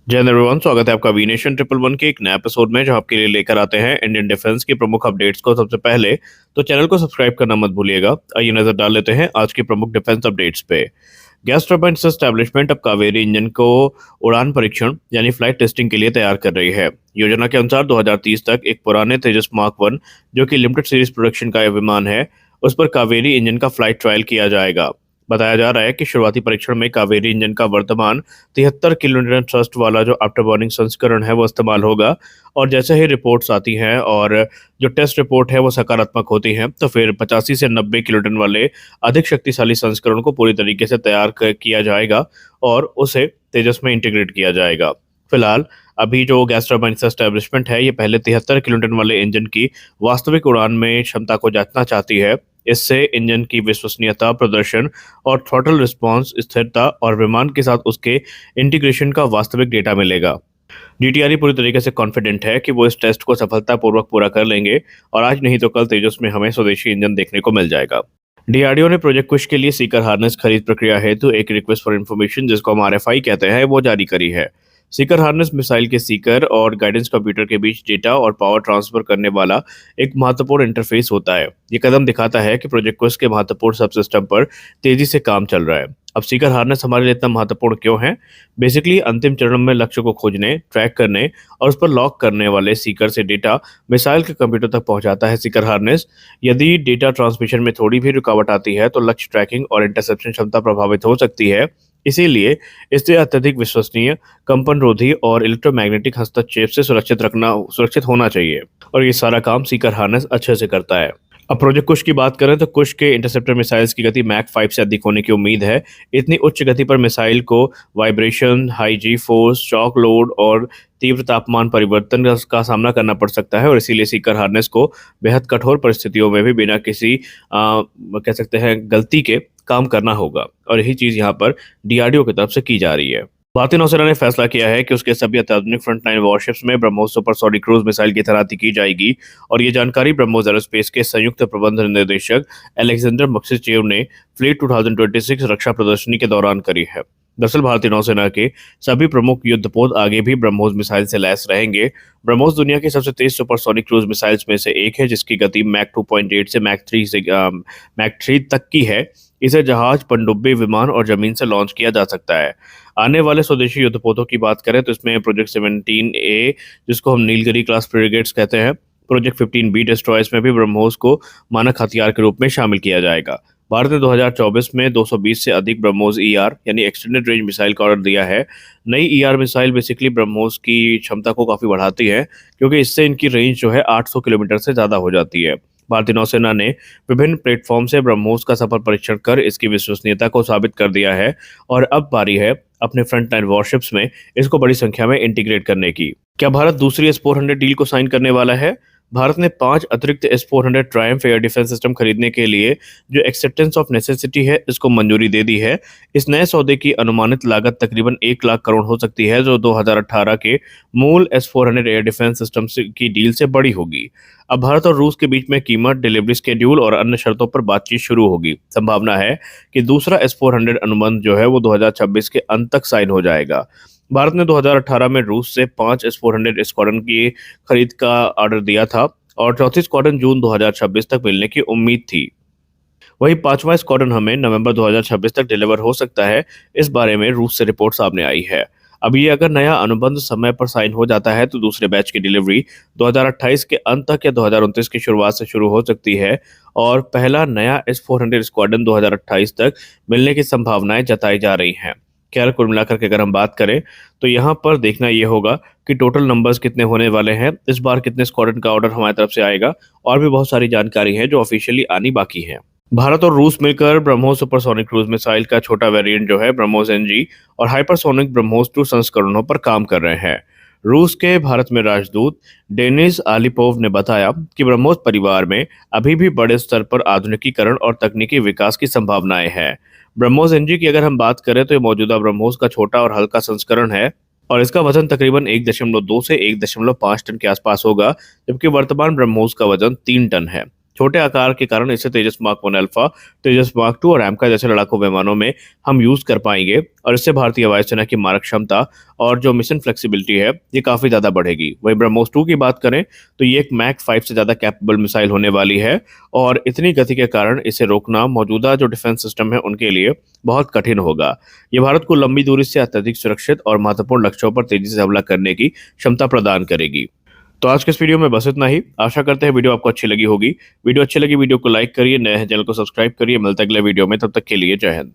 जय हिंद एवरीवन, स्वागत है आपका वी नेशन ट्रिपल वन के एक नए एपिसोड में, जो आपके लिए लेकर आते हैं इंडियन डिफेंस की प्रमुख अपडेट्स को सबसे पहले। तो चैनल को सब्सक्राइब करना मत भूलिएगा। आइए नजर डाल लेते हैं आज की प्रमुख डिफेंस अपडेट्स पे। गैस टरबाइन एस्टैब्लिशमेंट अब कावेरी इंजन को उड़ान परीक्षण यानी फ्लाइट टेस्टिंग के लिए तैयार कर रही है। योजना के अनुसार 2030 तक एक पुराने तेजस मार्क वन, जो कि लिमिटेड सीरीज प्रोडक्शन का यह विमान है, उस पर कावेरी इंजन का फ्लाइट ट्रायल किया जाएगा। बताया जा रहा है कि शुरुआती परीक्षण में कावेरी इंजन का वर्तमान 73 किलोन्यूटन थ्रस्ट वाला जो आफ्टर बर्निंग संस्करण है वो इस्तेमाल होगा। और जैसे ही रिपोर्ट्स आती हैं और जो टेस्ट रिपोर्ट है वो सकारात्मक होती हैं, तो फिर 85 से 90 किलोटन वाले अधिक शक्तिशाली संस्करण को पूरी तरीके से तैयार किया जाएगा और उसे तेजस में इंटीग्रेट किया जाएगा। फिलहाल अभी जो गैस टरबाइन एस्टैब्लिशमेंट है, ये पहले 73 किलोटन वाले इंजन की वास्तविक उड़ान में क्षमता को जांचना चाहती है। इससे इंजन की विश्वसनीयता, प्रदर्शन और थ्रॉटल रिस्पांस, स्थिरता और विमान के साथ उसके इंटीग्रेशन का वास्तविक डेटा मिलेगा। डीटीआरई पूरी तरीके से कॉन्फिडेंट है कि वो इस टेस्ट को सफलतापूर्वक पूरा कर लेंगे और आज नहीं तो कल तेजस में हमें स्वदेशी इंजन देखने को मिल जाएगा। डीआरडीओ ने प्रोजेक्ट कुश के लिए सीकर हार्नेस खरीद प्रक्रिया हेतु एक रिक्वेस्ट फॉर इन्फॉर्मेशन, जिसको हम आरएफआई कहते हैं, वो जारी करी है। सीकर हार्नेस मिसाइल के सीकर और गाइडेंस कंप्यूटर के बीच डेटा और पावर ट्रांसफर करने वाला एक महत्वपूर्ण इंटरफेस होता है। ये कदम दिखाता है कि प्रोजेक्ट कुश के महत्वपूर्ण सब सिस्टम पर तेजी से काम चल रहा है। अब सीकर हार्नेस हमारे लिए इतना महत्वपूर्ण क्यों है? बेसिकली अंतिम चरण में लक्ष्य को खोजने, ट्रैक करने और उस पर लॉक करने वाले सीकर से डेटा मिसाइल के कंप्यूटर तक पहुंचाता है सीकर हार्नेस। यदि डेटा ट्रांसमिशन में थोड़ी भी रुकावट आती है तो लक्ष्य ट्रैकिंग और इंटरसेप्शन क्षमता प्रभावित हो सकती है। इसीलिए इसे अत्यधिक विश्वसनीय, कंपनरोधी और इलेक्ट्रोमैग्नेटिक हस्तक्षेप से सुरक्षित होना चाहिए, और ये सारा काम सीकर हार्नेस अच्छे से करता है। अब प्रोजेक्ट कुश की बात करें तो कुश के इंटरसेप्टर मिसाइल्स की गति मैक 5 से अधिक होने की उम्मीद है। इतनी उच्च गति पर मिसाइल को वाइब्रेशन, हाई जी फोर्स, शॉक लोड और तीव्र तापमान परिवर्तन का सामना करना पड़ सकता है, और इसीलिए सीकर हार्नेस को बेहद कठोर परिस्थितियों में भी बिना किसी कह सकते हैं गलती के काम करना होगा, और यही चीज़ यहाँ पर डीआरडीओ की तरफ से की जा रही है। भारतीय नौसेना ने फैसला किया है कि उसके सभी अत्याधुनिक फ्रंटलाइन वॉरशिप्स में ब्रह्मोस सुपरसोनिक क्रूज मिसाइल की तैनाती की जाएगी, और ये जानकारी ब्रह्मोस एरोस्पेस के संयुक्त प्रबंध निर्देशक अलेक्जेंडर मक्सिचेव ने फ्लीट 2026 रक्षा प्रदर्शनी के दौरान करी है। दरअसल भारतीय नौसेना के सभी प्रमुख युद्धपोत आगे भी ब्रह्मोस मिसाइल से लैस रहेंगे। ब्रह्मोस दुनिया की सबसे तेज सुपरसोनिक क्रूज मिसाइल्स में से एक है, जिसकी गति मैक 2.8 से मैक 3 तक की है। इसे जहाज, पनडुब्बी, विमान और जमीन से लॉन्च किया जा सकता है। आने वाले स्वदेशी युद्धपोतों की बात करें तो इसमें प्रोजेक्ट 17A, जिसको हम नीलगिरी क्लास फ्रिगेट्स कहते हैं, प्रोजेक्ट 15B डिस्ट्रॉयर्स में भी ब्रह्मोस को मानक हथियार के रूप में शामिल किया जाएगा। भारत ने 2024 में 220 से अधिक ब्रह्मोस ईआर यानी एक्सटेंडेड रेंज मिसाइल का ऑर्डर दिया है। नई ईआर मिसाइल बेसिकली ब्रह्मोस की क्षमता को काफ़ी बढ़ाती है, क्योंकि इससे इनकी रेंज जो है 800 किलोमीटर से ज़्यादा हो जाती है। भारतीय नौसेना ने विभिन्न प्लेटफॉर्म से ब्रह्मोस का सफल परीक्षण कर इसकी विश्वसनीयता को साबित कर दिया है, और अब बारी है अपने फ्रंटलाइन वॉरशिप्स में इसको बड़ी संख्या में इंटीग्रेट करने की। क्या भारत दूसरी S-400 डील को साइन करने वाला है? भारत ने 5 अतिरिक्त S-400 Triumph air defence system खरीदने के लिए जो एक्सेप्टेंस ऑफ नेसेसिटी है, इसको मंजूरी दे दी है। इस नए सौदे की अनुमानित लागत तकरीबन 1 लाख करोड़ हो सकती है, जो 2018 के मूल S-400 एयर डिफेंस सिस्टम की डील से बड़ी होगी। अब भारत और रूस के बीच में कीमत, डिलीवरी स्केड्यूल और अन्य शर्तों पर बातचीत शुरू होगी। संभावना है कि दूसरा S-400 अनुबंध जो है वो 2026 के अंत तक साइन हो जाएगा। भारत ने 2018 में रूस से 5 S-400 स्क्वाड्रन की खरीद का ऑर्डर दिया था, और चौथी स्क्वाड्रन जून 2026 तक मिलने की उम्मीद थी। वही पांचवा स्क्वाड्रन हमें नवंबर 2026 तक डिलीवर हो सकता है। इस बारे में रूस से रिपोर्ट सामने आई है। अब ये अगर नया अनुबंध समय पर साइन हो जाता है तो दूसरे बैच की डिलीवरी 2028 के अंत तक या 2029 की शुरुआत से शुरू हो सकती है, और पहला नया S-400 स्क्वाड्रन 2028 तक मिलने की संभावनाएं जताई जा रही हैं। खैर, कुल मिलाकर के अगर हम बात करें तो यहाँ पर देखना ये होगा कि टोटल नंबर्स कितने होने वाले हैं, इस बार कितने स्क्वाड्रन का ऑर्डर हमारी तरफ से आएगा, और भी बहुत सारी जानकारी है जो ऑफिशियली आनी बाकी है। भारत और रूस मिलकर ब्रह्मोस सुपरसोनिक क्रूज मिसाइल का छोटा वेरिएंट जो है ब्रह्मोस NG और हाइपरसोनिक ब्रह्मोस 2 संस्करणों पर काम कर रहे हैं। रूस के भारत में राजदूत डेनिस आलिपोव ने बताया कि ब्रह्मोस परिवार में अभी भी बड़े स्तर पर आधुनिकीकरण और तकनीकी विकास की संभावनाएं हैं। ब्रह्मोस NG की अगर हम बात करें तो ये मौजूदा ब्रह्मोस का छोटा और हल्का संस्करण है, और इसका वजन तकरीबन 1.2 से 1.5 टन के आसपास होगा, जबकि वर्तमान ब्रह्मोस का वजन 3 टन है। छोटे आकार के कारण इसे तेजस मार्क 1 अल्फा, तेजस मार्क 2 और एमका जैसे लड़ाकू विमानों में हम यूज कर पाएंगे और इससे भारतीय वायुसेना की मारक क्षमता और जो मिशन फ्लेक्सिबिलिटी है ये काफी ज्यादा बढ़ेगी। वहीं ब्रह्मोस 2 की बात करें तो ये एक मैक 5 से ज्यादा कैपेबल मिसाइल होने वाली है और इतनी गति के कारण इसे रोकना मौजूदा जो डिफेंस सिस्टम है उनके लिए बहुत कठिन होगा। ये भारत को लंबी दूरी से अत्यधिक सुरक्षित और महत्वपूर्ण लक्ष्यों पर तेजी से हमला करने की क्षमता प्रदान करेगी। तो आज के इस वीडियो में बस इतना ही। आशा करते हैं वीडियो आपको अच्छी लगी होगी। वीडियो अच्छी लगी वीडियो को लाइक करिए, नए हैं चैनल को सब्सक्राइब करिए। मिलते हैं अगले वीडियो में, तब तक के लिए जय हिंद।